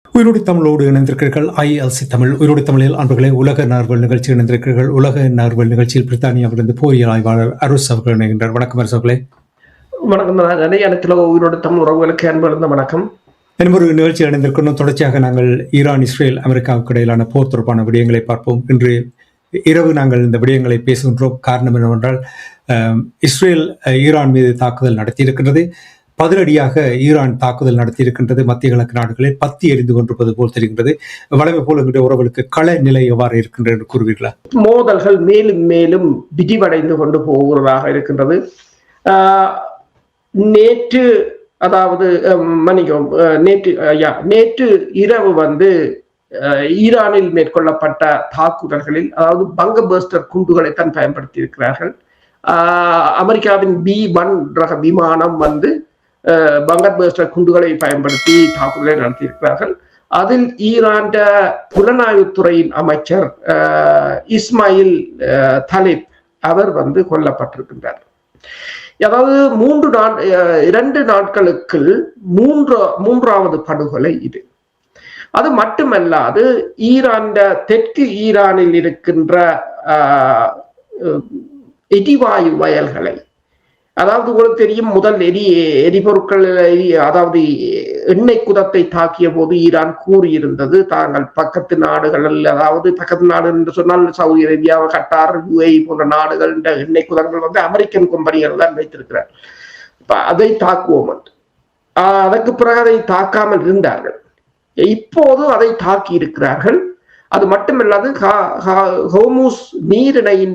உயிரோடு தமிழோடு இணைந்திருக்கிறீர்கள். ILC தமிழ் உயிரோடு தமிழில் அன்பர்களே, உலக நார்வல் நிகழ்ச்சி இணைந்திருக்கிறீர்கள். உலக நார்வல் நிகழ்ச்சியில் பிரித்தானியாவிலிருந்து போரியல் ஆய்வாளர் அருஸ் அவர்கள் இணைகின்றார். வணக்கம் அரசு அவர்களே. வணக்கம். அனைத்து உயிரோடு தமிழ் உறவுகளுக்கு அன்பு வணக்கம். இன்னொரு நிகழ்ச்சி இணைந்திருக்கணும். தொடர்ச்சியாக நாங்கள் ஈரான், இஸ்ரேல், அமெரிக்காவுக்கு இடையிலான போர் தொடர்பான விடயங்களை பார்ப்போம். இன்று இரவு நாங்கள் இந்த விடயங்களை பேசுகின்றோம். காரணம் என்னவென்றால், இஸ்ரேல் ஈரான் மீது தாக்குதல் நடத்தியிருக்கின்றது. பதிலடியாக ஈரான் தாக்குதல் நடத்தியிருக்கின்றது. மத்திய கிழக்கு நாடுகளில் பத்தி எரிந்து கொண்டிருப்பது போல் தெரிகின்றது. வளமை போல் எங்களுடைய உறவுகளுக்கு கள நிலை எவ்வாறு இருக்கின்றது என்று கூறுவீர்களா? மோதல்கள் மேலும் மேலும் விரிவடைந்து கொண்டு போகிறதாக இருக்கின்றது. நேற்று நேற்று இரவு ஈரானில் மேற்கொள்ளப்பட்ட தாக்குதல்களில் பங்க பர்ஸ்டர் குண்டுகளைத்தான் பயன்படுத்தி இருக்கிறார்கள். அமெரிக்காவின் B-1 ரக விமானம் பங்கர் பர்ஸ்டர் குண்டுகளை பயன்படுத்தி தாக்குதலை நடத்தியிருக்கிறார்கள். அதில் ஈரான் புலனாய்வுத்துறையின் அமைச்சர் இஸ்மாயில் தலிப் அவர் கொல்லப்பட்டிருக்கின்றார். அதாவது 2 நாட்களுக்கு மூன்றாவது படுகொலை இது. அது மட்டுமல்லாது ஈரான் தெற்கு ஈரானில் இருக்கின்ற எரிவாயு வயல்களை, அதாவது உங்களுக்கு தெரியும், முதல் எரிபொருட்கள் அதாவது எண்ணெய் குதத்தை தாக்கிய போது ஈரான் கூறியிருந்தது, தாங்கள் பக்கத்து நாடுகள், அதாவது பக்கத்து நாடு என்று சொன்னால் சவுதி அரேபியா, கட்டார், UAE போன்ற நாடுகள் எண்ணெய் குதங்கள் அமெரிக்கன் கம்பெனிகள் தான் வைத்திருக்கிறார், அதை தாக்குவோம் என்று. அதற்கு பிறகு அதை தாக்காமல் இருந்தார்கள். இப்போது அதை தாக்கி இருக்கிறார்கள். அது மட்டுமல்லாது ஹோர்முஸ் நீரிணையின்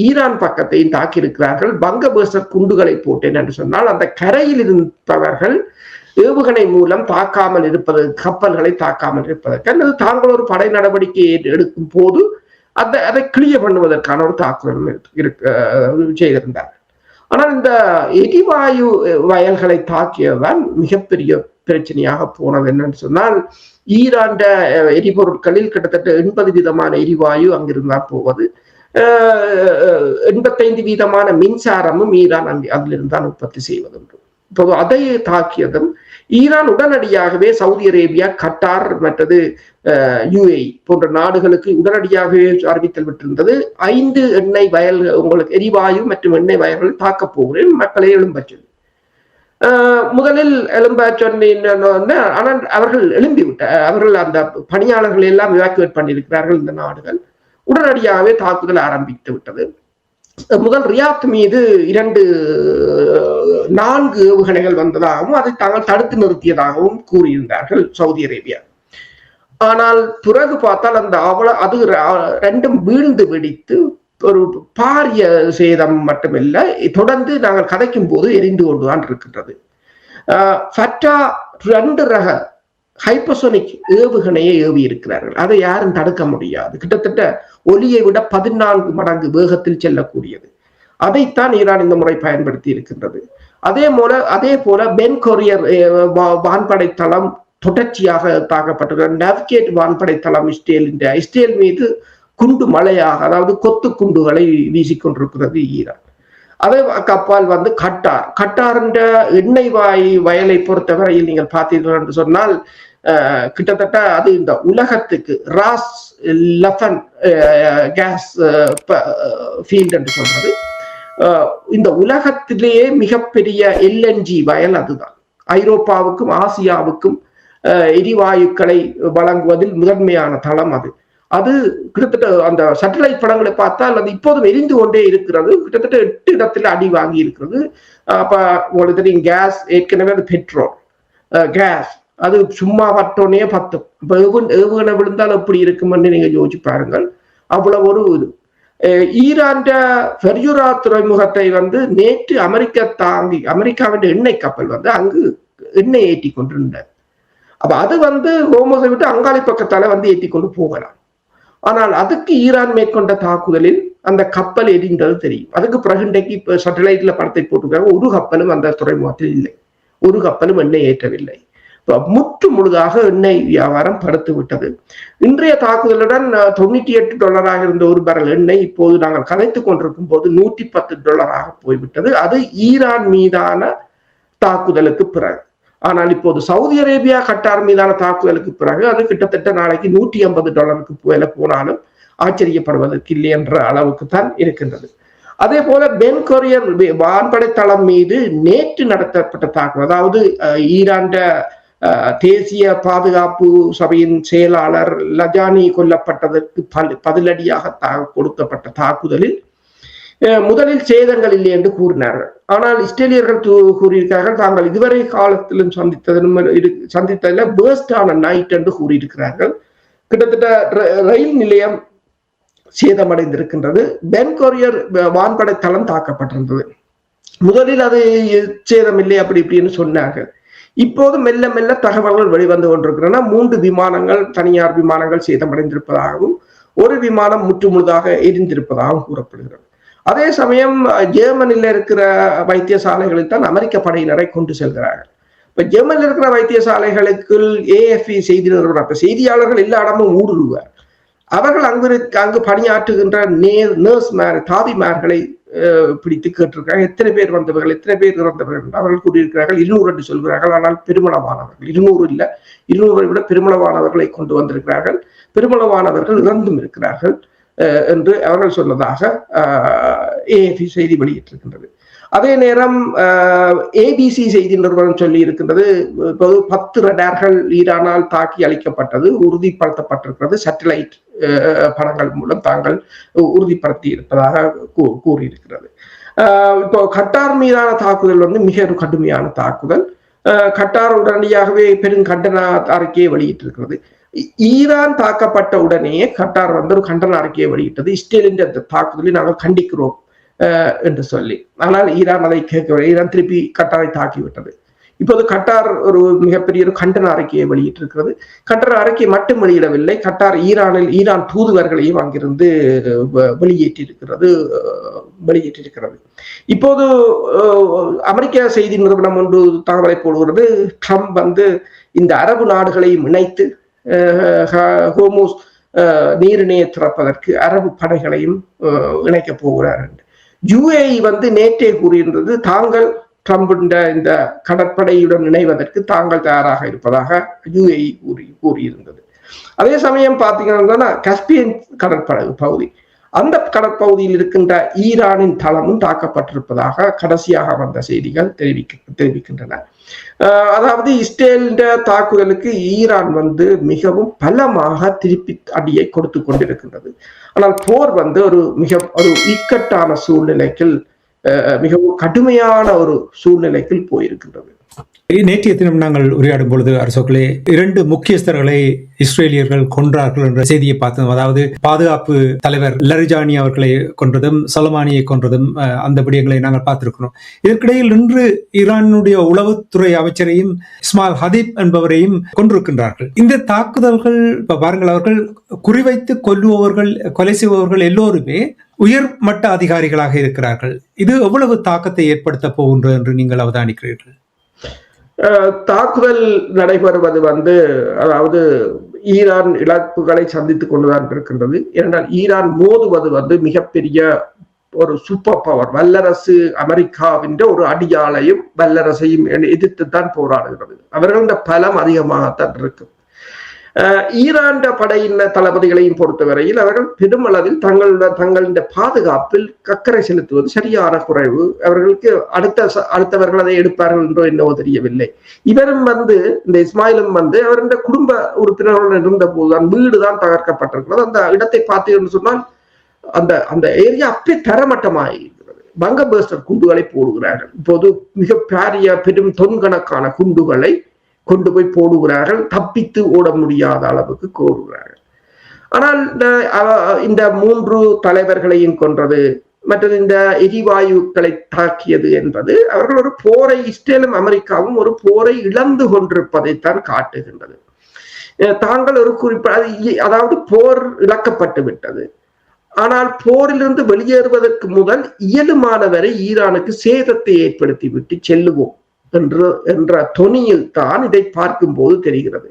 ஈரான் பக்கத்தையும் தாக்கியிருக்கிறார்கள். பங்க பர்ஸ்டர் குண்டுகளை போட்டேன் என்று சொன்னால் அந்த கரையில் இருப்பவர்கள் ஏவுகணை மூலம் தாக்காமல் இருப்பது, கப்பல்களை தாக்காமல் இருப்பதற்கு, அல்லது தாங்கள் ஒரு படை நடவடிக்கை எடுக்கும் போது அதை கிளியர் பண்ணுவதற்கான ஒரு தாக்குதல் செய்திருந்தார்கள். ஆனால் இந்த எரிவாயு வயல்களை தாக்கியதுதான் மிகப்பெரிய பிரச்சனையாக போனது. என்னன்னு சொன்னால், ஈரான் எரிபொருட்களில் கிட்டத்தட்ட 80% எரிவாயு அங்கிருந்தான் போவது. 85% மின்சாரமும் ஈரான் அதிலிருந்தான் உற்பத்தி செய்வதுண்டு. இப்போது அதை தாக்கியதும் ஈரான் உடனடியாகவே சவுதி அரேபியா, கட்டார் மற்றது UAE போன்ற நாடுகளுக்கு உடனடியாகவே அறிவித்தல் விட்டிருந்தது. 5 எண்ணெய் வயல், உங்களுக்கு எரிவாயு மற்றும் எண்ணெய் வயல்கள் தாக்கப் போகிறேன், மக்களை எழும்பச். முதலில் ஆனால் அவர்கள் அவர்கள் அந்த பணியாளர்கள் எல்லாம் எவாக்குவேட் பண்ணியிருக்கிறார்கள். இந்த நாடுகள் உடனடியாகவே தாக்குதல் ஆரம்பித்து விட்டது. முதல் ரியாத் மீது 4 ஏவுகணைகள் வந்ததாகவும் அதை தாங்கள் தடுத்து நிறுத்தியதாகவும் கூறியிருந்தார்கள் சவுதி அரேபியா. ஆனால் பிறகு பார்த்தால் அது 2ம் வீழ்ந்து வெடித்து ஒரு பாரிய சேதம் மட்டுமில்லை, தொடர்ந்து நாங்கள் கதைக்கும் போது எரிந்து கொண்டுதான் இருக்கின்றது. ஃபட்டா 2 ரக ஹைப்பர்சோனிக் ஏவுகணையை ஏவி இருக்கிறார்கள். அதை யாரும் தடுக்க முடியாது. கிட்டத்தட்ட ஒலியை விட 14 மடங்கு வேகத்தில் செல்லக்கூடியது. அதைத்தான் ஈரான் இந்த முறை பயன்படுத்தி இருக்கின்றது. அதே போல பென் கொரியர் வான்படை தளம் தொடர்ச்சியாக தாக்கப்பட்டிருக்கிறது. நவ்கேட் வான்படை தளம் இஸ்ரேல் மீது குண்டு மழையாக, அதாவது கொத்து குண்டுகளை வீசிக்கொண்டிருக்கிறது ஈரான். அதே கப்பால் கட்டார் எண்ணெய் வயலை பொறுத்தவரையில் நீங்கள் பார்த்தீர்கள் என்று சொன்னால், கிட்டத்தட்ட அது இந்த உலகத்துக்கு ராஸ் லஃபன் கேஸ் ஃபீல்ட் என்று சொல்றது, இந்த உலகத்திலேயே மிகப்பெரிய LNG வயல் அதுதான். ஐரோப்பாவுக்கும் ஆசியாவுக்கும் எரிவாயுக்களை வழங்குவதில் முதன்மையான தளம் அது கிட்டத்தட்ட அந்த சேட்டலைட் படங்களை பார்த்தால் அது இப்போதும் எரிந்து கொண்டே இருக்கிறது. கிட்டத்தட்ட 8 இடத்துல அடி வாங்கி இருக்கிறது. அப்ப உங்களுக்கு தெரியும், கேஸ் ஏற்கனவே அது பெட்ரோல் கேஸ், அது சும்மா பட்டோனே 10 ஏவுகணை விழுந்தால் எப்படி இருக்கும்னு நீங்க யோசிச்சு பாருங்கள். அவ்வளவு ஒரு இது. ஈரான் ஃபெர்யூரா துறைமுகத்தை நேற்று அமெரிக்காவின் எண்ணெய் கப்பல் அங்கு எண்ணெய் ஏற்றி கொண்டிருந்தார். அப்ப அது ஹோர்முஸை விட்டு அங்காளி பக்கத்தால ஏற்றி கொண்டு போகலாம். ஆனால் அதுக்கு ஈரான் மேற்கொண்ட தாக்குதலில் அந்த கப்பல் எரிந்தது தெரியும். அதுக்கு பிறகு இன்றைக்கு சேட்டலைட்ல படத்தை போட்டுருக்காங்க. ஒரு கப்பலும் அந்த துறைமுகத்தில் இல்லை, ஒரு கப்பலும் எண்ணெய் ஏற்றவில்லை. முற்று முழுதாக எண்ணெய் வியாபாரம் படுத்து விட்டது. இன்றைய தாக்குதலுடன் $98 இருந்த ஒரு பரல் எண்ணெய் இப்போது நாங்கள் கதைத்துக் கொண்டிருக்கும் போது $110 போய்விட்டது. அது ஈரான் மீதான தாக்குதலுக்கு பிறகு. ஆனால் இப்போது சவுதி அரேபியா கட்டார் மீதான தாக்குதலுக்கு பிறகு அது கிட்டத்தட்ட நாளைக்கு $150 மேல போனாலும் ஆச்சரியப்படுவதற்கு இல்லை என்ற அளவுக்கு தான் இருக்கின்றது. அதே போல பென் கொரியர் வான்படை தளம் மீது நேற்று நடத்தப்பட்ட தாக்குதல், அதாவது ஈரான் தேசிய பாதுகாப்பு சபையின் செயலாளர் லஜானி கொல்லப்பட்டதற்கு பதிலடியாக கொடுக்கப்பட்ட தாக்குதலில் முதலில் சேதங்கள் இல்லை என்று கூறினார்கள். ஆனால் இஸ்ரேலியர்கள் கூறியிருக்கிறார்கள் தாங்கள் இதுவரை காலத்திலும் சந்தித்ததில் பேர்ஸ்ட் ஆன நைட் என்று கூறியிருக்கிறார்கள். கிட்டத்தட்ட ரயில் நிலையம் சேதமடைந்திருக்கின்றது. பென் கொரியர் வான்படை தளம் தாக்கப்பட்டிருந்தது. முதலில் அது சேதமில்லை அப்படி இப்படின்னு சொன்னார்கள். இப்போது மெல்ல மெல்ல தகவல்கள் வெளிவந்து கொண்டிருக்கின்றன. 3 விமானங்கள் தனியார் விமானங்கள் சேதமடைந்திருப்பதாகவும் ஒரு விமானம் முற்றுமுழுதாக எரிந்திருப்பதாகவும் கூறப்படுகிறது. அதே சமயம் ஜெர்மனியில் இருக்கிற வைத்தியசாலைகளில் தான் அமெரிக்க படையினரை கொண்டு செல்கிறார்கள். இப்ப ஜெர்மனில் இருக்கிற வைத்தியசாலைகளுக்குள் AFP செய்தி நிறுவனம் செய்தியாளர்கள் எல்லா இடமும் ஊடுருவார். அவர்கள் அங்கு பணியாற்றுகின்ற தாதிமார்களை பிடித்து கேட்டிருக்கிறார்கள், எத்தனை பேர் வந்தவர்கள், எத்தனை பேர் இறந்தவர்கள். அவர்கள் கூறியிருக்கிறார்கள் 200 என்று சொல்கிறார்கள். ஆனால் பெருமளவானவர்கள் 200 இல்ல, 200 விட பெருமளவானவர்களை கொண்டு வந்திருக்கிறார்கள். பெருமளவானவர்கள் இறந்தும் இருக்கிறார்கள் என்று அவர்கள் சொன்னதாக AFP செய்தி வெளியிட்டிருக்கின்றது. அதே நேரம் ABC செய்தி நிறுவனம் சொல்லி இருக்கின்றது 10 ரடார்கள் ஈரானால் தாக்கி அளிக்கப்பட்டது உறுதிப்படுத்தப்பட்டிருக்கிறது. சேட்டலைட் படங்கள் மூலம் தாங்கள் உறுதிப்படுத்தி இருப்பதாக கூறியிருக்கிறது. இப்போ கட்டார் மீதான தாக்குதல் மிக ஒரு கடுமையான தாக்குதல். கட்டார் உடனடியாகவே பெரும் கண்டன அறிக்கையை வெளியிட்டிருக்கிறது. ஈரான் தாக்கப்பட்ட உடனே கட்டார் ஒரு கண்டன அறிக்கையை வெளியிட்டது. இஸ்ரேலின் தாக்குதலை நாங்கள் கண்டிக்கிறோம் என்று சொல்லி. ஆனால் ஈரான் அதை கேட்கவில்லை. ஈரான் திருப்பி கட்டாரை தாக்கிவிட்டது. இப்போது கட்டார் ஒரு மிகப்பெரிய ஒரு கண்டன அறிக்கையை வெளியிட்டிருக்கிறது. கண்டன அறிக்கை மட்டும் வெளியிடவில்லை, கட்டார் ஈரான் தூதுவர்களையும் அங்கிருந்து வெளியேற்றிருக்கிறது. இப்போது அமெரிக்க செய்தி நிறுவனம் ஒன்று தகவலை போடுகிறது. ட்ரம்ப் இந்த அரபு நாடுகளையும் இணைத்து ஹோர்முஸ் நீரிணையை திறப்பதற்கு அரபு படைகளையும் இணைக்கப் போகிறார் என்று. UAE நேற்றே கூறியிருந்தது தாங்கள் ட்ரம்பின் இந்த கடற்படையுடன் இணைவதற்கு தாங்கள் தயாராக இருப்பதாக UAE கூறியிருந்தது. அதே சமயம் பார்த்தீங்கன்னா கஸ்பியன் கடற்படகு பகுதி, அந்த கடற்பகுதியில் இருக்கின்ற ஈரானின் தளமும் தாக்கப்பட்டிருப்பதாக கடைசியாக வந்த செய்திகள் தெரிவிக்கின்றன. அதாவது இஸ்ரேல் தாக்குதலுக்கு ஈரான் மிகவும் பலமாக திருப்பி அடியை கொடுத்து கொண்டிருக்கின்றது. ஆனால் போர் ஒரு இக்கட்டான சூழ்நிலைக்கு, மிகவும் கடுமையான ஒரு சூழ்நிலைக்கு போயிருக்கின்றது. நேற்றைய தினம் நாங்கள் உரையாடும் பொழுது அரசோக்களே 2 முக்கியஸ்தர்களை இஸ்ரேலியர்கள் கொன்றார்கள் என்ற செய்தியை பார்த்தோம். அதாவது பாதுகாப்பு தலைவர் லரிஜானி அவர்களை கொன்றதும் சொலமானியை கொன்றதும் அந்த விடயங்களை நாங்கள் பார்த்திருக்கிறோம். இதற்கிடையில் இன்று ஈரானுடைய உளவுத்துறை அமைச்சரையும் இஸ்மாயில் ஹதீப் என்பவரையும் கொன்றிருக்கின்றார்கள். இந்த தாக்குதல்கள் பாருங்கள், அவர்கள் குறிவைத்து கொலை செய்பவர்கள் எல்லோருமே உயர்மட்ட அதிகாரிகளாக இருக்கிறார்கள். இது எவ்வளவு தாக்கத்தை ஏற்படுத்த போகின்றது என்று நீங்கள் அவதானிக்கிறீர்கள்? தாக்குதல் நடைபெறுவது அதாவது ஈரான் இழப்புகளை சந்தித்துக் கொண்டுதான் இருக்கின்றது. ஏனென்றால் ஈரான் மோதுவது மிகப்பெரிய ஒரு சூப்பர் பவர், வல்லரசு அமெரிக்காவின் ஒரு அடியாளையும் வல்லரசையும் எதிர்த்துத்தான் போராடுகிறது. அவர்கள பலம் அதிகமாகத்தான் இருக்கும். ஈரான் படையின் தளபதிகளையும் பொறுத்தவரையில் அவர்கள் பெருமளவில் தங்களுடைய பாதுகாப்பில் அக்கறை செலுத்துவது சரியான குறைவு. அவர்களுக்கு அடுத்தவர்கள் அதை எடுப்பார்கள் என்றோ என்னவோ தெரியவில்லை. இவரும் இந்த இஸ்மாயிலும் அவருடைய குடும்ப உறுப்பினர்களுடன் இருந்த போதுதான் வீடுதான் தகர்க்கப்பட்டிருக்கிறது. அந்த இடத்தை பார்த்தீங்கன்னு சொன்னால் அந்த ஏரியா அப்படியே தரமட்டமாயிருக்கிறது. பங்க பர்ஸ்டர் குண்டுகளை போடுகிறார்கள். இப்போது மிக பெரும் தொன்கணக்கான குண்டுகளை கொண்டு போய் போடுகிறார்கள். தப்பித்து ஓட முடியாத அளவுக்கு கோருகிறார்கள். ஆனால் இந்த 3 தலைவர்களையும் கொன்றது மற்றது இந்த எரிவாயுக்களை தாக்கியது என்பது அவர்கள் ஒரு போரை, இஸ்ரேலும் அமெரிக்காவும் ஒரு போரை இழந்து கொண்டிருப்பதைத்தான் காட்டுகின்றது. தாங்கள் ஒரு அதாவது போர் இழக்கப்பட்டு விட்டது. ஆனால் போரிலிருந்து வெளியேறுவதற்கு முதல் இயலுமானவரை ஈரானுக்கு சேதத்தை ஏற்படுத்தி விட்டு செல்லுவோம் என்ற தொனியில் தான் இதை பார்க்கும் போது தெரிகிறது.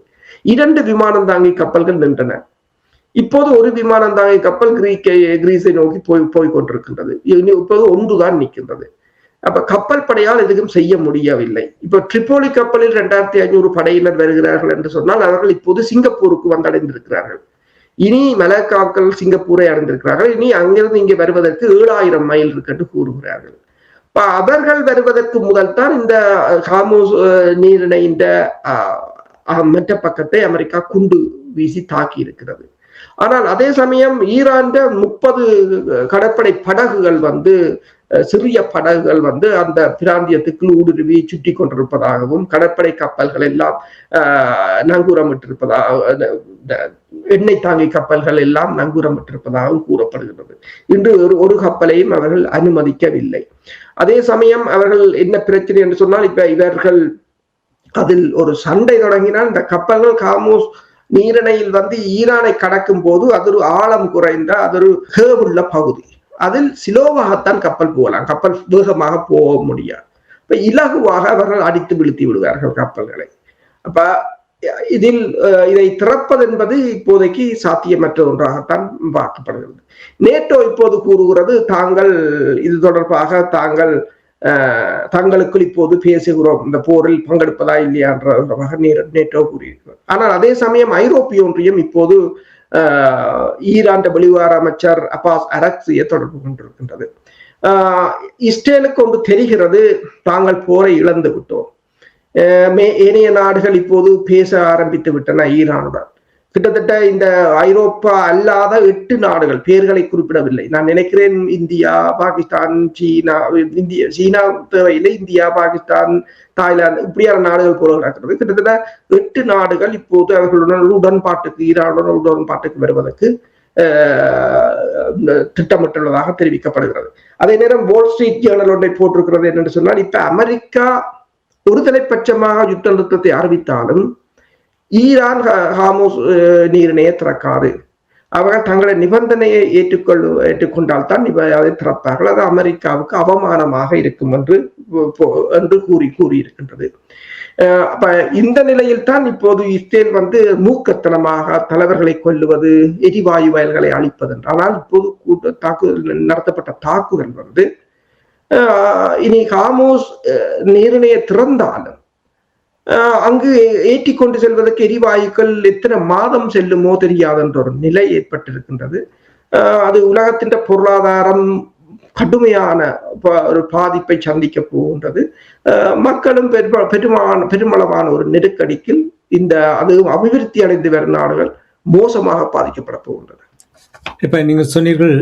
2 விமானம் தாங்கி கப்பல்கள் நின்றன. இப்போது ஒரு விமானம் தாங்கி கப்பல் கிரீஸை நோக்கி போய் கொண்டிருக்கின்றது. இப்போது ஒன்றுதான் நிற்கின்றது. அப்ப கப்பல் படையால் எதுவும் செய்ய முடியவில்லை. இப்ப ட்ரிப்போலி கப்பலில் 2500 படையினர் வருகிறார்கள் என்று சொன்னால் அவர்கள் இப்போது சிங்கப்பூருக்கு வந்தடைந்திருக்கிறார்கள். இனி மலாக்காக்கள் சிங்கப்பூரை அடைந்திருக்கிறார்கள். இனி அங்கிருந்து இங்கே வருவதற்கு 7000 மைல் இருக்கு என்று கூறுகிறார்கள். அவர்கள் வருவதற்கு முதல் தான் இந்த ஹார்மூஸ் நீரிணையின் மற்ற பக்கத்தை அமெரிக்கா குண்டு வீசி தாக்கி இருக்கிறது. ஆனால் அதே சமயம் ஈரான் 30 கடற்படை படகுகள் சிறிய படகுகள் அந்த பிராந்தியத்துக்கு ஊடுருவி சுற்றி கொண்டிருப்பதாகவும் கடற்படை கப்பல்கள் எல்லாம் நங்கூரமிட்டிருப்பதாக எண்ணெய் தாங்கி கப்பல்கள் எல்லாம் நங்கூரமிட்டிருப்பதாகவும் கூறப்படுகிறது. இன்று ஒரு கப்பலையும் அவர்கள் அனுமதிக்கவில்லை. அதே சமயம் அவர்கள் என்ன பிரச்சனை என்று சொன்னால், இப்ப இவர்கள் அதில் ஒரு சண்டை தொடங்கினால் இந்த கப்பல்கள் ஹார்மூஸ் நீரிணையில் ஈரானை கடக்கும் போது அது ஒரு ஆழம் குறைந்த அது ஒரு கேவுள்ள பகுதி. அதில் சிலோவாகத்தான் கப்பல் போகலாம், கப்பல் வேகமாக போக முடியாது. இப்ப இலகுவாக அவர்கள் அடித்து வீழ்த்தி விடுவார்கள் கப்பல்களை. அப்ப இதை திறப்பது என்பது இப்போதைக்கு சாத்தியமற்ற ஒன்றாகத்தான் பார்க்கப்படுகிறது. நேட்டோ இப்போது கூறுகிறது தாங்கள் இது தொடர்பாக தங்களுக்குள் இப்போது பேசுகிறோம், இந்த போரில் பங்கெடுப்பதா இல்லையா என்ற நேட்டோ கூறியிருக்கிறது. ஆனால் அதே சமயம் ஐரோப்பிய ஒன்றியம் இப்போது ஈரான் வெளிவார அமைச்சர் அப்பாஸ் அரக்சியை தொடர்பு கொண்டிருக்கின்றது. இஸ்ரேலுக்கு ஒன்று தெரிகிறது, தாங்கள் போரை இழந்து விட்டோம். ஏனைய நாடுகள் இப்போது பேச ஆரம்பித்து விட்டன ஈரானுடன். கிட்டத்தட்ட இந்த ஐரோப்பா அல்லாத 8 நாடுகள், பெயர்களை குறிப்பிடவில்லை, நான் நினைக்கிறேன் இந்தியா, பாகிஸ்தான், சீனா தேவையில்லை, இந்தியா, பாகிஸ்தான், தாய்லாந்து, இப்படியான நாடுகள் போல நடக்கிறது. கிட்டத்தட்ட 8 நாடுகள் இப்போது அவர்களுடன் உடன்பாட்டுக்கு, ஈரானுடன் உடன்பாட்டுக்கு வருவதற்கு திட்டமிட்டுள்ளதாக தெரிவிக்கப்படுகிறது. அதே நேரம் வால் ஸ்ட்ரீட் ஜேர்னல் ஒன்றை போட்டிருக்கிறது என்னென்று சொன்னால், இப்ப அமெரிக்கா ஒருதலைப்பட்சமாக யுத்த நிறுத்தத்தை அறிவித்தாலும் ஈரான் ஹார்மூஸ் நீரிணையை திறக்காது. அவர்கள் தங்களை நிபந்தனையை ஏற்றுக்கொண்டால் தான் அதை திறப்பார்கள். அது அமெரிக்காவுக்கு அவமானமாக இருக்கும் என்று கூறியிருக்கின்றது. அப்ப இந்த நிலையில் தான் இப்போது இஸ்ரேல் மூக்கத்தனமாக தலைவர்களை கொல்லுவது, எரிவாயு வயல்களை அழிப்பது. ஆனால் இப்போது நடத்தப்பட்ட தாக்குதல் இனி ஹார்மூஸ் நீரிணையை திறந்தாலும் அங்கு ஏற்றி கொண்டு செல்வதற்கு எரிவாயுக்கள் எத்தனை மாதம் செல்லுமோ தெரியாது என்ற ஒரு நிலை ஏற்பட்டிருக்கின்றது. அது உலகத்தின் பொருளாதாரம் கடுமையான ஒரு பாதிப்பை சந்திக்க போகின்றது. மக்களும் பெருமளவான ஒரு நெருக்கடிக்கு அது அபிவிருத்தி அடைந்து வரும் நாடுகள் மோசமாக பாதிக்கப்பட போகின்றன. இப்ப நீங்க சொன்னீர்கள்,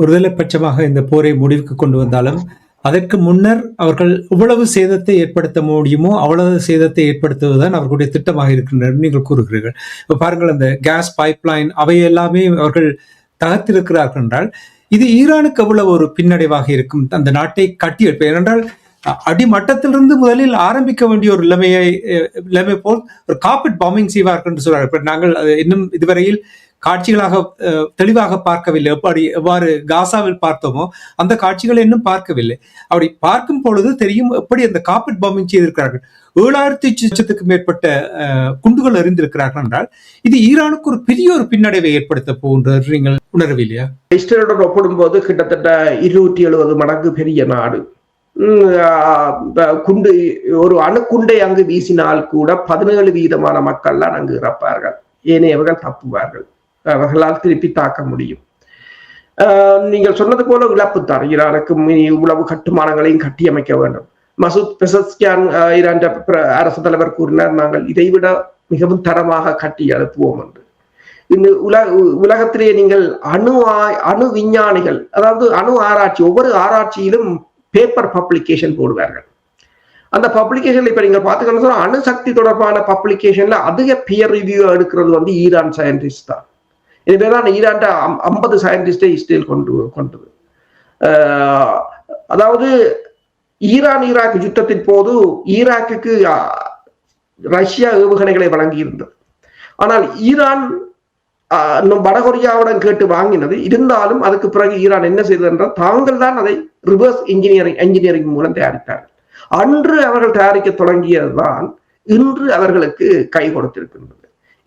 ஒருதலை பட்சமாக இந்த போரை முடிவுக்கு கொண்டு வந்தாலும் அதற்கு முன்னர் அவர்கள் எவ்வளவு சேதத்தை ஏற்படுத்த முடியுமோ அவ்வளவு சேதத்தை ஏற்படுத்துவதுதான் அவர்களுடைய திட்டமாக இருக்கின்றனர் நீங்கள் கூறுகிறீர்கள். இப்ப பாருங்கள், அந்த கேஸ் பைப்லைன் அவை எல்லாமே அவர்கள் தகர்த்திருக்கிறார்கள் என்றால் இது ஈரானுக்கு எவ்வளவு ஒரு பின்னடைவாக இருக்கும், அந்த நாட்டை கட்டி எழுப்ப. ஏனென்றால் அடிமட்டத்திலிருந்து முதலில் ஆரம்பிக்க வேண்டிய ஒரு நிலைமை போல் ஒரு கார்பெட் பாம்பிங் செய்வார்கள் என்று சொல்றார்கள். இப்ப நாங்கள் இன்னும் இதுவரையில் காட்சிகளாக தெளிவாக பார்க்கவில்லை. எவ்வாறு காசாவில் பார்த்தோமோ அந்த காட்சிகளை இன்னும் பார்க்கவில்லை. அப்படி பார்க்கும் பொழுது தெரியும் எப்படி அந்த கார்பெட் பாம்பிங் செய்திருக்கிறார்கள். 7000 மேற்பட்ட குண்டுகள் எறிந்திருக்கிறார்கள் என்றால் இது ஈரானுக்கு ஒரு பெரிய ஒரு பின்னடைவை ஏற்படுத்த போகின்றது நீங்கள் உணரவில்லையா? இஸ்ரேலுடன் ஒப்பிடும்போது கிட்டத்தட்ட 270 மடங்கு பெரிய நாடு. ஒரு அணுக்குண்டை அங்கு வீசினால் கூட 17% மக்கள்லாம் அங்கு இறப்பார்கள், ஏனையவர்கள் தப்புவார்கள், அவர்களால் திருப்பி தாக்க முடியும். நீங்கள் சொன்னது போல இழப்பு தான். ஈரானுக்கு இவ்வளவு கட்டுமானங்களையும் கட்டியமைக்க வேண்டும். மசூத் பெசஸ்கியான் ஈரான் அரசு தலைவர் கூறினார், நாங்கள் இதைவிட மிகவும் தரமாக கட்டி எழுப்புவோம் என்று. உலகத்திலேயே நீங்கள் அணு விஞ்ஞானிகள், அதாவது அணு ஆராய்ச்சி, ஒவ்வொரு ஆராய்ச்சியிலும் பேப்பர் பப்ளிகேஷன் போடுவார்கள். அந்த பப்ளிகேஷன் இப்ப நீங்க பாத்துக்கணும், அணுசக்தி தொடர்பான பப்ளிகேஷன்ல அதிக பியர் ரிவ்யூ எடுக்கிறது ஈரான் சயின்டிஸ்ட் தான். இதுதான் ஈரான் 50 சயின்டிஸ்டை இஸ்ரேல் கொண்டது. அதாவது ஈரான் ஈராக் யுத்தத்தின் போது ஈராக்குக்கு ரஷ்யா ஏவுகணைகளை வழங்கி இருந்தது. ஆனால் ஈரான் வடகொரியாவுடன் கேட்டு வாங்கினது. இருந்தாலும் அதுக்கு பிறகு ஈரான் என்ன செய்தது என்றால் தாங்கள் தான் அதை ரிவர்ஸ் இன்ஜினியரிங் மூலம் தயாரித்தார்கள். அன்று அவர்கள் தயாரிக்க தொடங்கியதுதான் இன்று அவர்களுக்கு கை கொடுத்திருக்கின்றது.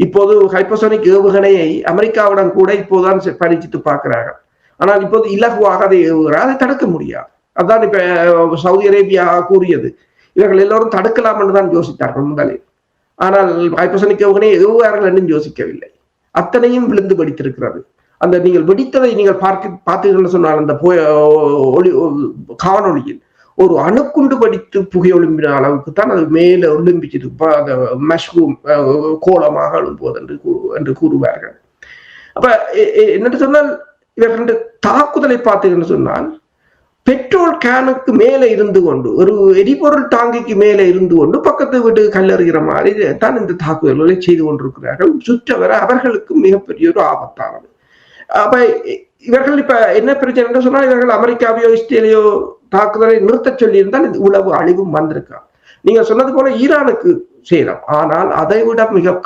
இப்போது ஹைப்பர்சோனிக் ஏவுகணையை அமெரிக்காவுடன் கூட இப்போதுதான் பரீட்சித்து பார்க்கிறார்கள். ஆனால் இப்போது இலகுவாக அதை ஏவுகிறார், அதை தடுக்க முடியாது. அதான் இப்ப சவுதி அரேபியா கூறியது. இவர்கள் எல்லோரும் தடுக்கலாம் என்றுதான் யோசித்தார்கள் முதலில். ஆனால் ஹைப்பர்சோனிக் ஏவுவார்கள் என்று யோசிக்கவில்லை. அத்தனையும் விழுந்து வெடித்திருக்கிறது. அந்த நீங்கள் வெடித்ததை நீங்கள் பார்த்தீர்கள் சொன்னால் அந்த காணொலியில் ஒரு அணுக்குண்டு வெடித்து புகை ஒழும்பின அளவுக்கு தான் அது மேல ஒழும்பிச்சது. மஷ்ரூம் கோலமாக எழும்புவது என்று கூறுவார்கள். அப்ப என்னென்று சொன்னால் இவர்கள் தாக்குதலை பார்த்தீர்கள் சொன்னால் பெட்ரோல் கேனுக்கு மேலே இருந்து கொண்டு ஒரு எரிபொருள் டாங்கிக்கு மேலே இருந்து கொண்டு பக்கத்து வீட்டு கல்லறிகிற மாதிரி தான் இந்த தாக்குதல்களை செய்து கொண்டிருக்கிறார்கள். சுற்றவர அவர்களுக்கு மிகப்பெரிய ஒரு ஆபத்தானது. அப்ப இவர்கள் இப்ப என்ன பிரச்சனை என்று சொன்னால் இவர்கள் அமெரிக்காவையோ இஸ்ரேலையோ தாக்குதலை நிறுத்த சொல்லி இருந்தால் உளவு அழிவும் வந்திருக்கா. நீங்க சொன்னது போல ஈரானுக்கு சேதம், ஆனால் அதை விட மிக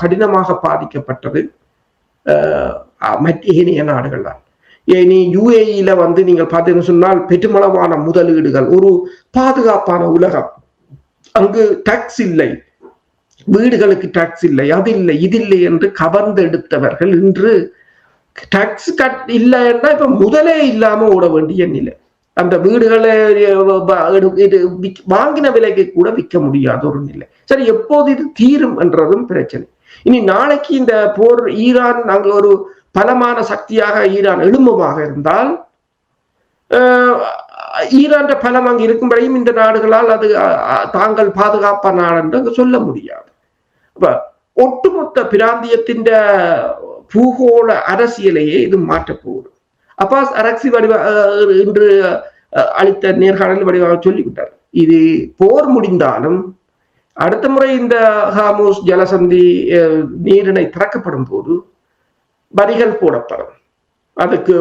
கடினமாக பாதிக்கப்பட்டது ஏனைய நாடுகள் தான். இனி யுஏஇல நீங்கள் பார்த்தீங்கன்னு சொன்னால் பெருமளவான முதலீடுகள், ஒரு பாதுகாப்பான உலகம், அங்கு டாக்ஸ் இல்லை, வீடுகளுக்கு டாக்ஸ் இல்லை, அது இல்லை இது இல்லை என்று கவர்ந்து எடுத்தவர்கள் இன்று டாக்ஸ் கட் இல்லைன்னா இப்ப முதலே இல்லாம ஓட வேண்டிய நிலை. அந்த வீடுகளை வாங்கின விலைக்கு கூட விற்க முடியாத ஒரு நிலை. சரி, எப்போது இது தீரும் என்றதும் பிரச்சனை. இனி நாளைக்கு இந்த போர் ஈரான் அங்கு ஒரு பலமான சக்தியாக ஈரான் எழும்பமாக இருந்தால் ஈரான் பலம் அங்கு இருக்கும் வரையும் இந்த நாடுகளால் அது தாங்கள் பாதுகாப்பான நாடு என்று சொல்ல முடியாது. அப்ப ஒட்டுமொத்த பிராந்தியத்தின் பூகோள அரசியலையே இது மாற்றப் போகுது. அப்பாஸ் அரக்சி இன்று அளித்த நேர்காணல் வடிவாக சொல்லிவிட்டார். இது போர் முடிந்தாலும் அடுத்த முறை இந்த ஹார்முஸ் ஜலசந்தி நீரிணை திறக்கப்படும் போது வரிகள் போடப்படும். அதுக்கு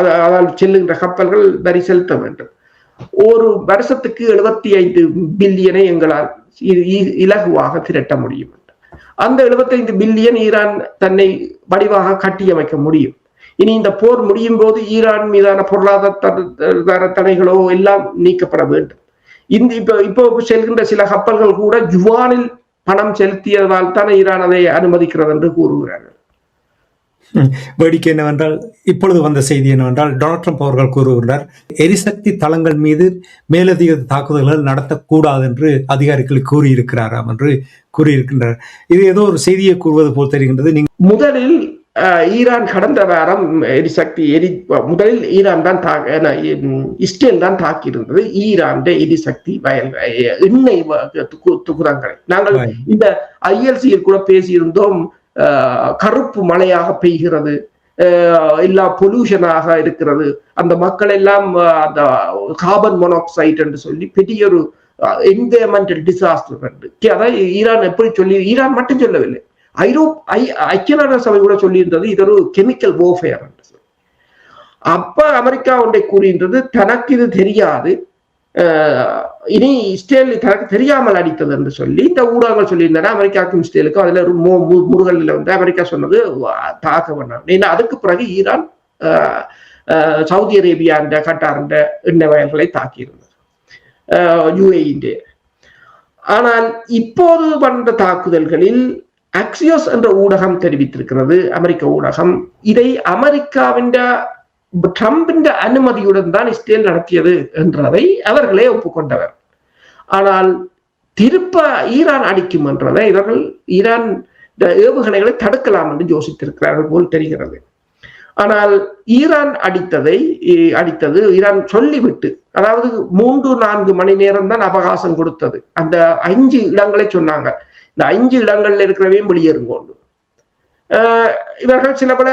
அதால் செல்லுகின்ற கப்பல்கள் வரி செலுத்த வேண்டும். ஒரு வருஷத்துக்கு 75 பில்லியனை எங்களால் இலகுவாக திரட்ட முடியும். அந்த 75 பில்லியன் ஈரான் தன்னை வடிவாக கட்டியமைக்க முடியும். இனி இந்த போர் முடியும் போது ஈரான் மீதான பொருளாதார தடைகளோ எல்லாம் நீக்கப்பட வேண்டும். இப்போ செல்கின்ற சில கப்பல்கள் கூட யுவானில் பணம் செலுத்தியதால் தான் ஈரான் அதை அனுமதிக்கிறது என்று கூறுகிறார்கள். வேடிக்கை என்னவென்றால் இப்பொழுது வந்த செய்தி என்னவென்றால் டொனால்ட் ட்ரம்ப் அவர்கள் கூறுகின்றார், எரிசக்தி தளங்கள் மீது மேலதிக தாக்குதல்கள் நடத்தக்கூடாது என்று அதிகாரிகள் கூறியிருக்கிறாராம் என்று கூறியிருக்கின்றனர். இது ஏதோ ஒரு செய்தியை கூறுவது போல் தெரிகின்றது. முதலில் ஈரான் கடந்த வாரம் முதலில் ஈரான் தான் இஸ்ரேல் தான் தாக்கி இருந்தது ஈரான் எரிசக்தி எண்ணெய் துகுரங்களை. நாங்கள் இந்த ILCயில் கூட பேசியிருந்தோம். கருப்பு மழையாக பெய்கிறது, எல்லா பொல்யூஷனாக இருக்கிறது, அந்த மக்கள் எல்லாம் அந்த கார்பன் மோனாக்சைடு என்று சொல்லி பெரிய ஒரு என்விரான்மெண்டல் டிசாஸ்டர் என்று. அதாவது ஈரான் எப்படி சொல்லி, ஈரான் மட்டும் சொல்லவில்லை, ஐக்கிய நாடுகள் சபை கூட சொல்லியிருந்தது இது ஒரு கெமிக்கல் வார்ஃபேர் என்று சொல்லி. அப்ப அமெரிக்கா ஒன்றை கூறுகின்றது, தனக்கு இது தெரியாது, இனி இஸ்ரேல் தனக்கு தெரியாமல் அடித்தது என்று சொல்லி இந்த ஊடகங்கள் சொல்லியிருந்தன. அமெரிக்காவுக்கும் இஸ்ரேலுக்கும் அதுல ஒரு முருகல்ல வந்து அமெரிக்கா சொன்னது தாக்க வேண்டாம். ஏன்னா அதுக்கு பிறகு ஈரான் சவுதி அரேபியா என்ற கட்டார் என்ற எண்ணெய் வயல்களை தாக்கியிருந்தது, UAE. ஆனால் இப்போது வந்த தாக்குதல்களில் அக்சியோஸ் என்ற ஊடகம் தெரிவித்திருக்கிறது, அமெரிக்க ஊடகம், இதை அமெரிக்காவின் ட்ரம்பின் அனுமதியுடன் தான் இஸ்ரேல் நடத்தியது என்றதை அவர்களே ஒப்புக்கொண்டவர். ஆனால் திருப்ப ஈரான் அடிக்கும் என்றதை இவர்கள் ஈரான் ஏவுகணைகளை தடுக்கலாம் என்று யோசித்திருக்கிறார்கள் போல் தெரிகிறது. ஆனால் ஈரான் அடித்தது ஈரான் சொல்லிவிட்டு, அதாவது 3-4 மணி நேரம் தான் அவகாசம் கொடுத்தது. அந்த 5 இடங்களை சொன்னாங்க, இந்த 5 இடங்கள்ல இருக்கிறவையும் வெளியேறுங்கொண்டு. இவர்கள் சில பல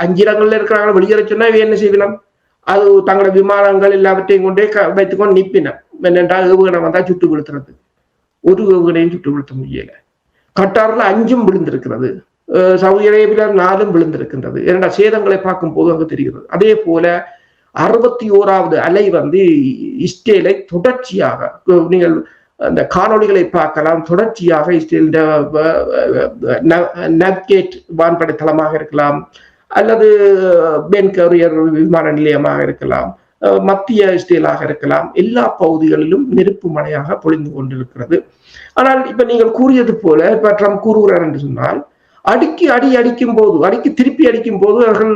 5 இடங்கள்ல இருக்கிறாங்க, வெளியேற சொன்னா என்ன செய்யலாம், அது தங்களோட விமானங்கள் எல்லாவற்றையும் கொண்டே வைத்துக்கொண்டு நிப்பின. என்னென்றால் ஏவுகணை வந்தா சுட்டு விழுத்துறது, ஒரு ஏவுகணையும் சுட்டு விழுத்த முடியல. கட்டார்ல 5 விழுந்திருக்கிறது, சவுதி அரேபியா 4 விழுந்திருக்கின்றது. இரண்டா சேதங்களை பார்க்கும் போது அங்கு தெரிகிறது. அதே போல 61வது அலை வந்து இஸ்ரேலை தொடர்ச்சியாக, நீங்கள் அந்த காணொலிகளை பார்க்கலாம், தொடர்ச்சியாக இஸ்ரேல் நவ்கேட் வான்படை தளமாக இருக்கலாம், அல்லது பென் கரியர் விமான நிலையமாக இருக்கலாம், மத்திய இஸ்ரேலாக இருக்கலாம், எல்லா பகுதிகளிலும் நெருப்பு மழையாக பொழிந்து கொண்டிருக்கிறது. ஆனால் இப்ப நீங்கள் கூறியது போல இப்ப ட்ரம்ப் கூறுகிறார் என்று சொன்னால், திருப்பி அடிக்கும் போது அவர்கள்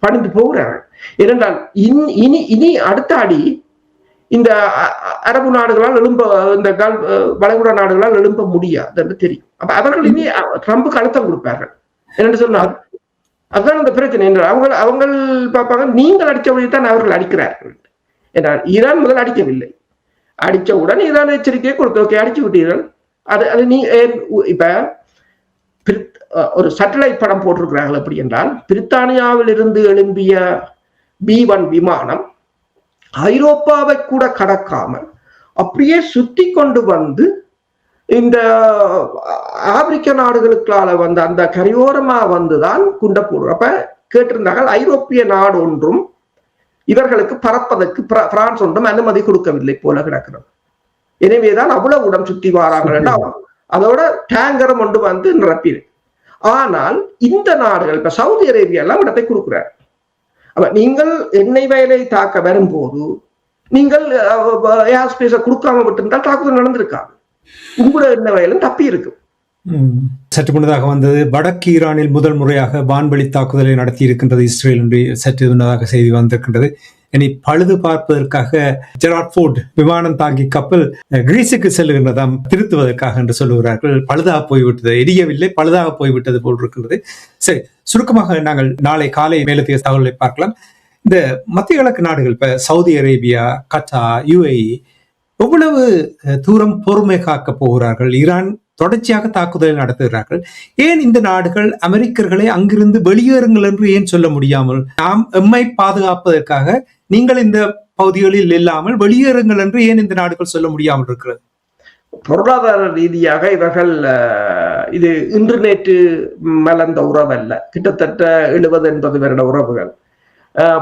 பணிந்து போகிறார்கள். ஏனென்றால் இனி இனி அடுத்த அடி இந்த அரபு நாடுகளால் எழும்ப, இந்த வளைகுடா நாடுகளால் எழும்ப முடியாது என்று தெரியும். அப்ப அவர்கள் இனி ட்ரம்புக்கு அழுத்தம் கொடுப்பார்கள். என்னென்று சொன்னால் அதுதான் இந்த பிரச்சனை. என்றால் அவங்க பார்ப்பாங்க, நீங்கள் அடித்த வழிதான் அவர்கள் அடிக்கிறார்கள் என்றால். ஈரான் முதல் அடிக்கவில்லை, அடித்தவுடன் ஈரான் எச்சரிக்கையை கொடுத்து, ஓகே அடிச்சு விட்டீர்கள், அது நீ இப்ப ஒரு சேட்டலைட் படம் போட்டிருக்கிறார்கள். எப்படி என்றால், பிரித்தானியாவில் இருந்து எழும்பிய B-1 விமானம் ஐரோப்பாவை கூட கடக்காமல் அப்படியே சுத்தி கொண்டு வந்து இந்த ஆப்பிரிக்க நாடுகளுக்கால வந்து அந்த கரையோரமா வந்துதான் குண்ட போடுற. அப்ப கேட்டிருந்தார்கள், ஐரோப்பிய நாடு ஒன்றும் இவர்களுக்கு பறப்பதற்கு பிரான்ஸ் ஒன்றும் அனுமதி கொடுக்கவில்லை போல கிடக்கிறது. எனவேதான் அவ்வளவு உடம் சுத்தி வாராங்கள். அதோட டேங்கரம் ஒன்று வந்து நிரப்பிடு. ஆனால் இந்த நாடுகள், இப்ப சவுதி அரேபியா எல்லாம் இடத்தை கொடுக்கிறார். அப்ப நீங்கள் எண்ணெய் வயலை தாக்க வரும்போது நீங்கள் ஏர் ஸ்பேஸ கொடுக்காம விட்டிருந்தால் தாக்குதல் நடந்திருக்காது. உங்களோட எண்ணெய் வயலும் தப்பி இருக்கும். சற்று முன்னதாக வந்தது, வடக்கு ஈரானில் முதல் முறையாக வான்வெளி தாக்குதலை நடத்தி இருக்கின்றது இஸ்ரேல் என்று சற்று முன்னதாக செய்தி வந்திருக்கின்றது. இனி பழுது பார்ப்பதற்காக ஜெராட் ஃபோர்ட் விமானம் தாங்கி கப்பல் கிரீஸுக்கு செல்லுகின்றதாம், திருத்துவதற்காக என்று சொல்லுகிறார்கள். பழுதாக போய்விட்டது, எரியவில்லை, பழுதாக போய்விட்டது போல் இருக்கின்றது. சரி, சுருக்கமாக நாங்கள் நாளை காலை மேலதிக தகவலை பார்க்கலாம். இந்த மத்திய கிழக்கு நாடுகள், இப்ப சவுதி அரேபியா, கட்டார், UAE எவ்வளவு தூரம் பொறுமை காக்க போகிறார்கள்? ஈரான் தொடர்ச்சியாக தாக்குதலை நடத்துகிறார்கள். ஏன் இந்த நாடுகள் அமெரிக்கர்களை அங்கிருந்து வெளியேறுங்கள் என்று ஏன் சொல்ல முடியாமல், நாம் எம்மை பாதுகாப்பதற்காக நீங்கள் இந்த பகுதிகளில் இல்லாமல் வெளியேறுங்கள் என்று ஏன் இந்த நாடுகள் சொல்ல முடியாமல் இருக்கிறது? பொருளாதார ரீதியாக இவர்கள் இது இன்று நேற்று மலர்ந்த உறவல்ல, கிட்டத்தட்ட 70-80 வருட உறவுகள்.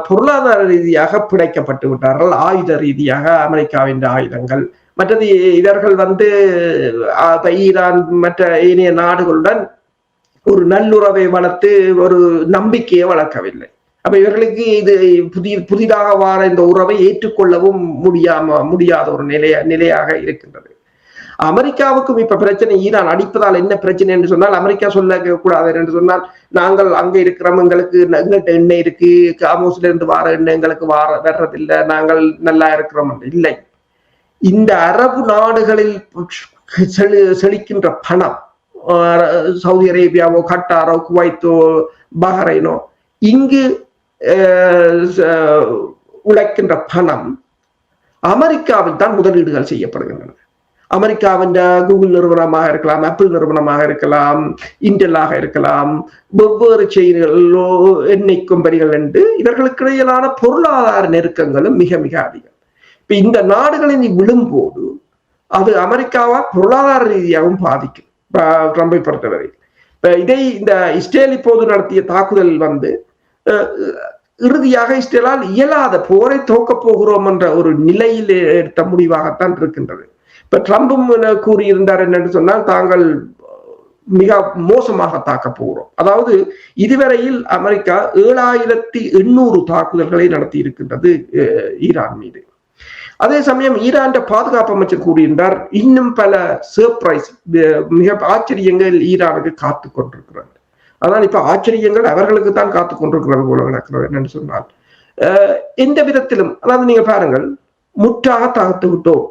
பொருளாதார ரீதியாக பிணைக்கப்பட்டு விட்டார்கள். ஆயுத ரீதியாக அமெரிக்காவின் ஆயுதங்கள், மற்றது இவர்கள் வந்து ஈரான் மற்ற ஏனைய நாடுகளுடன் ஒரு நல்லுறவை வளர்த்து ஒரு நம்பிக்கையை வளர்க்கவில்லை. அப்ப இவர்களுக்கு இது புதிதாக வார இந்த உறவை ஏற்றுக்கொள்ளவும் முடியாத ஒரு நிலையாக இருக்கின்றது. அமெரிக்காவுக்கும் இப்ப பிரச்சனை, ஈரான் அடிப்பதால் என்ன பிரச்சனை என்று சொன்னால், அமெரிக்கா சொல்ல கூடாது என்று சொன்னால், நாங்கள் அங்க இருக்கிறோம், எங்களுக்கு எங்கிட்ட எண்ணெய் இருக்கு, காமோஸ்ல இருந்து வார எண்ணெய் எங்களுக்கு வர்றதில்லை, நாங்கள் நல்லா இருக்கிறோம் என்று இல்லை. இந்த அரபு நாடுகளில் செழிக்கின்ற பணம், சவுதி அரேபியாவோ, கட்டாரோ, குவைத்தோ, பஹ்ரைனோ, இங்கு உழைக்கின்ற பணம் அமெரிக்காவில் தான் முதலீடுகள் செய்யப்படுகின்றன. அமெரிக்காவின் கூகுள் நிறுவனமாக இருக்கலாம், ஆப்பிள் நிறுவனமாக இருக்கலாம், இன்டெல்லாக இருக்கலாம், வெவ்வேறு செய்திகளோ எண்ணெய் கம்பெனிகள் என்று இவர்களுக்கு இடையிலான பொருளாதார நெருக்கங்களும் மிக மிக அதிகம். இப்ப இந்த நாடுகளில் விழும்போது அது அமெரிக்காவால் பொருளாதார ரீதியாகவும் பாதிக்கும். ட்ரம்பை பொறுத்தவரை இப்ப இந்த இஸ்ரேல் இப்போது நடத்திய தாக்குதல் வந்து இறுதியாக இஸ்ரேலால் இயலாத போரை தோக்கப் போகிறோம் என்ற ஒரு நிலையில் எடுத்த முடிவாகத்தான் இருக்கின்றது. இப்ப ட்ரம்பும் கூறியிருந்தார் என்னென்று சொன்னால், தாங்கள் மிக மோசமாக தாக்க போகிறோம். அதாவது இதுவரையில் அமெரிக்கா 7800 தாக்குதல்களை நடத்தி இருக்கின்றது ஈரான் மீது. அதே சமயம் ஈரான் பாதுகாப்பு அமைச்சர் கூறியிருந்தார், இன்னும் பல சர்ப்ரைஸ், மிக ஆச்சரியங்கள் ஈரானுக்கு காத்து கொண்டிருக்கிறது. அதான் இப்ப ஆச்சரியங்கள் அவர்களுக்கு தான் காத்து கொண்டிருக்கிறது போல நடக்கிறது. என்னன்னு சொன்னால், எந்த விதத்திலும், அதாவது நீங்க பாருங்கள், முற்றாக தாழ்த்து விட்டோம்,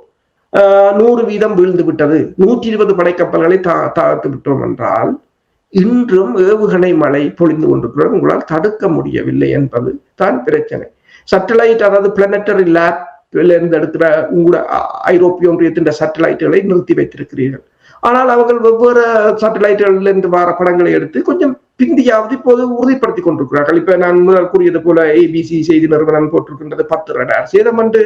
100% வீழ்ந்து விட்டது, 120 படைக்கப்பல்களை தாழ்த்து விட்டோம் என்றால், இன்றும் ஏவுகணை மழை பொழிந்து கொண்டிருக்கிறது, உங்களால் தடுக்க முடியவில்லை என்பது தான் பிரச்சனை. சேட்டலைட், அதாவது பிளானட்டரி லேப்ல இருந்து எடுக்கிற உங்களோட ஐரோப்பிய ஒன்றியத்தின் சேட்டலைட்டுகளை நிறுத்தி வைத்திருக்கிறீர்கள். ஆனால் அவர்கள் வெவ்வேறு சேட்டலைட்டுகளில் இருந்து வர படங்களை எடுத்து கொஞ்சம் பிந்தியாவது இப்போது உறுதிப்படுத்தி கொண்டிருக்கிறார்கள். இப்ப நான் முதல் கூறியது போல ABC செய்தி நிறுவனம் போட்டிருக்கின்றது 10 ரடார் சேதம் என்று,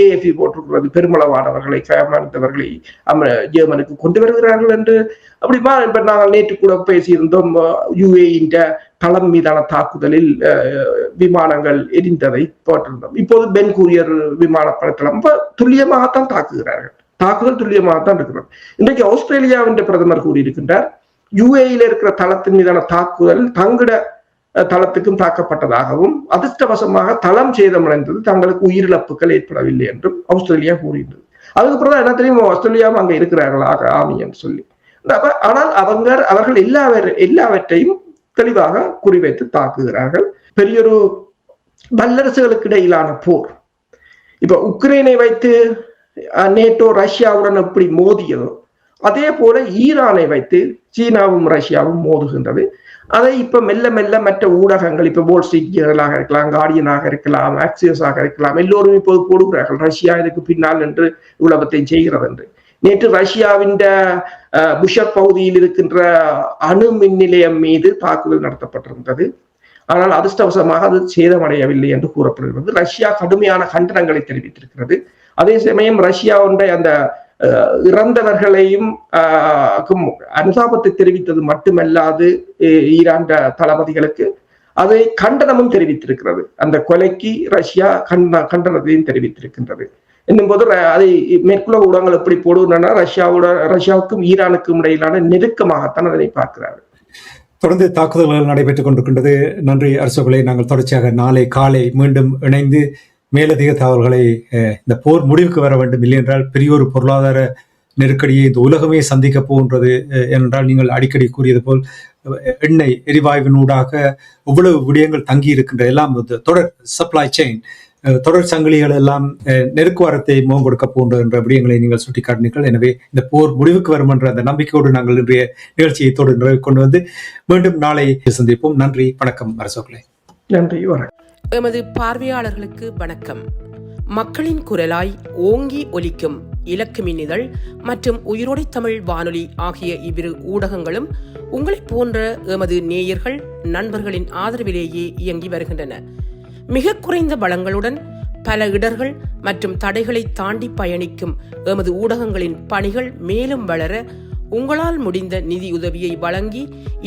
AFP போட்டிருக்கிறது பெருமளவானவர்களை, கயமானவர்களை ஜெர்மனுக்கு கொண்டு வருகிறார்கள் என்று. அப்படிமா இப்ப நாங்கள் நேற்று கூட பேசியிருந்தோம், UAE தளம் மீதான தாக்குதலில் விமானங்கள் எரிந்ததை போட்டிருந்தோம். இப்போது பென் கூரியர் விமானப்படத்தளம் துல்லியமாகத்தான் தாக்குகிறார்கள், தாக்குதல் துல்லியமாகத்தான் இருக்கிறது. இன்றைக்கு ஆஸ்திரேலியாவின் பிரதமர் கூறியிருக்கின்றார், UAE இருக்கிற தளத்தின் மீதான தாக்குதல் தங்கட தளத்துக்கும் தாக்கப்பட்டதாகவும், அதிர்ஷ்டவசமாக தளம் சேதமடைந்தது, தங்களுக்கு உயிரிழப்புகள் ஏற்படவில்லை என்றும் ஆஸ்திரேலியா கூறியிருந்தது. அதுக்கப்புறம் தான் என்ன தெரியும், ஆஸ்திரேலியாவும் அங்க இருக்கிறார்களாக ஆமி என்று சொல்லி. ஆனால் அவர்கள் எல்லாவற்றையும் தெளிவாக குறிவைத்து தாக்குகிறார்கள். பெரியொரு வல்லரசுகளுக்கு இடையிலான போர். இப்ப உக்ரைனை வைத்து நேட்டோ ரஷ்யாவுடன் எப்படி மோதியதோ அதே போல ஈரானை வைத்து சீனாவும் ரஷ்யாவும் மோதுகின்றது. அதை இப்ப மெல்ல மெல்ல மற்ற ஊடகங்கள், இப்ப வால் ஸ்ட்ரீட் ஜேர்னலாக இருக்கலாம், கார்டியனாக இருக்கலாம், ஆக்சியஸாக இருக்கலாம், எல்லோரும் இப்போது போடுகிறார்கள் ரஷ்யா இதுக்கு பின்னால் என்று உலகத்தை செய்கிறது என்று. நேற்று ரஷ்யாவின் புஷர் பகுதியில் இருக்கின்ற அணு மின் நிலையம் மீது தாக்குதல் நடத்தப்பட்டிருந்தது. ஆனால் அதிர்ஷ்டவசமாக அது சேதமடையவில்லை என்று கூறப்படுகிறது. ரஷ்யா கடுமையான கண்டனங்களை தெரிவித்திருக்கிறது. அதே சமயம் ரஷ்யாவுடைய அந்த இறந்தவர்களையும் அனுதாபத்தை தெரிவித்தது மட்டுமல்லாது ஈரான் தளபதிகளுக்கு அதை கண்டனமும் தெரிவித்திருக்கிறது. அந்த கொலைக்கு ரஷ்யா கண்டனத்தையும் தெரிவித்திருக்கின்றது. என்னும் போது அதை மேற்குலக ஊடகங்கள் எப்படி போடுகின்றன, ரஷ்யாவுக்கும் ஈரானுக்கும் இடையிலான நெருக்கமாகத்தான் அதனை பார்க்கிறார்கள். தொடர்ந்து தாக்குதல்கள் நடைபெற்றுக் கொண்டிருக்கின்றது. நன்றி அரசுகளை. நாங்கள் தொடர்ச்சியாக நாளை காலை மீண்டும் இணைந்து மேலதிக தகவல்களை, இந்த போர் முடிவுக்கு வர வேண்டும், இல்லை என்றால் பெரிய ஒரு பொருளாதார நெருக்கடியை இந்த உலகமே சந்திக்க போகின்றது என்றால், நீங்கள் அடிக்கடி கூறியது போல் எண்ணெய் எரிவாயுவினூடாக இவ்வளவு விடயங்கள் தங்கி இருக்கின்ற எல்லாம் தொடர் சப்ளை செயின், தொடர் சங்கிலிகள் எல்லாம் நெருக்குவாரத்தை முகம் கொடுக்க போகின்ற என்ற விடயங்களை நீங்கள் சுட்டிக்காட்டினீர்கள். எனவே இந்த போர் முடிவுக்கு வரும் என்ற அந்த நம்பிக்கையோடு நாங்கள் இன்றைய நிகழ்ச்சியை தொடர்ந்து கொண்டு வந்து மீண்டும் நாளை சந்திப்போம். நன்றி, வணக்கம் அரசுகளே. நன்றி, வணக்கம். எமது பார்வையாளர்களுக்கு வணக்கம். மக்களின் குரலாய் ஓங்கி ஒலிக்கும் இலக்கு மின்னிதழ் மற்றும் உயிரோடை தமிழ் வானொலி ஆகிய இவ்விரு ஊடகங்களும் உங்களைப் போன்ற எமது நேயர்கள் நண்பர்களின் ஆதரவிலேயே இயங்கி வருகின்றன. மிக குறைந்த பலங்களுடன் பல இடர்கள் மற்றும் தடைகளை தாண்டி பயணிக்கும் எமது ஊடகங்களின் பணிகள் மேலும் வளர உங்களால் முடிந்த நிதி உதவியை வழங்கி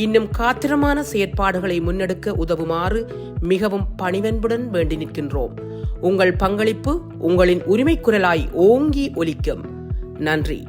இன்னும் காத்திரமான செயற்பாடுகளை முன்னெடுக்க உதவுமாறு மிகவும் பணிவன்புடன் வேண்டி நிற்கின்றோம். உங்கள் பங்களிப்பு உங்களின் உரிமை குரலாய் ஓங்கி ஒலிக்கும். நன்றி.